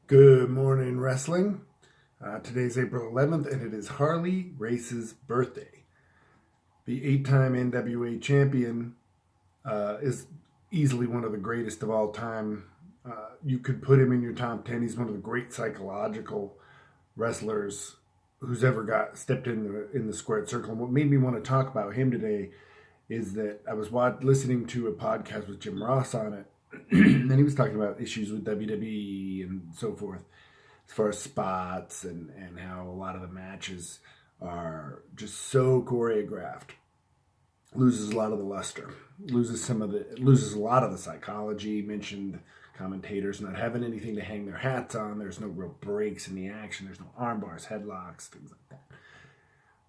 Good morning, wrestling. Today's April 11th, and it is Harley Race's birthday. The 8-time NWA champion is easily one of the greatest of all time. You could put him in your top 10. He's one of the great psychological wrestlers who's ever stepped in the squared circle. And what made me want to talk about him today is that I was listening to a podcast with Jim Ross on it, and he was talking about issues with WWE and so forth, as far as spots and how a lot of the matches are just so choreographed. Loses a lot of the luster, loses a lot of the psychology. Mentioned commentators not having anything to hang their hats on. There's no real breaks in the action. There's no arm bars, headlocks, things like that.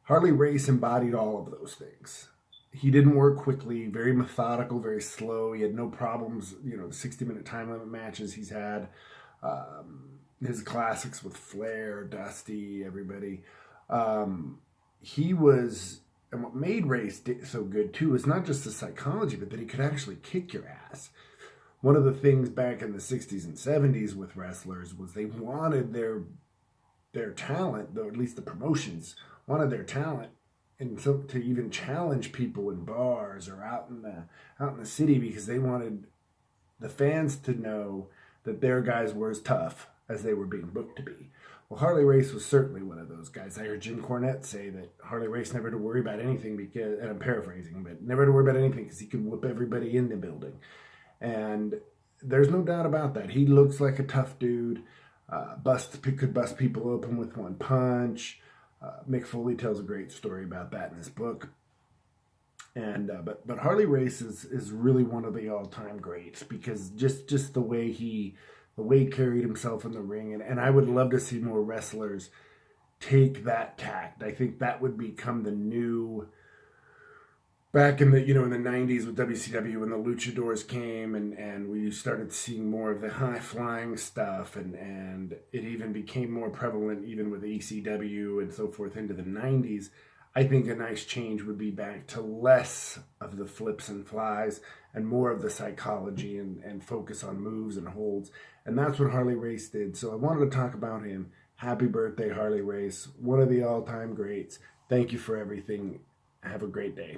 Harley Race embodied all of those things. He didn't work quickly, very methodical, very slow. He had no problems, the 60-minute time limit matches he's had. His classics with Flair, Dusty, everybody. He was, and what made Race so good too is not just the psychology, but that he could actually kick your ass. One of the things back in the 60s and 70s with wrestlers was they wanted their talent, though at least the promotions wanted their talent, and to even challenge people in bars or out in the city, because they wanted the fans to know that their guys were as tough as they were being booked to be. Well, Harley Race was certainly one of those guys. I heard Jim Cornette say that Harley Race never had to worry about anything because, and I'm paraphrasing, but never had to worry about anything because he could whip everybody in the building. And there's no doubt about that. He looks like a tough dude. Could bust people open with one punch. Mick Foley tells a great story about that in his book. And but Harley Race is really one of the all-time greats, because just the way he carried himself in the ring, and I would love to see more wrestlers take that tact. I think that would become the new, back in the in the 90s with WCW, when the luchadors came and we started seeing more of the high-flying stuff, and it even became more prevalent even with ECW and so forth into the 90s. I think a nice change would be back to less of the flips and flies and more of the psychology and focus on moves and holds. And that's what Harley Race did. So I wanted to talk about him. Happy birthday, Harley Race. One of the all-time greats. Thank you for everything. Have a great day.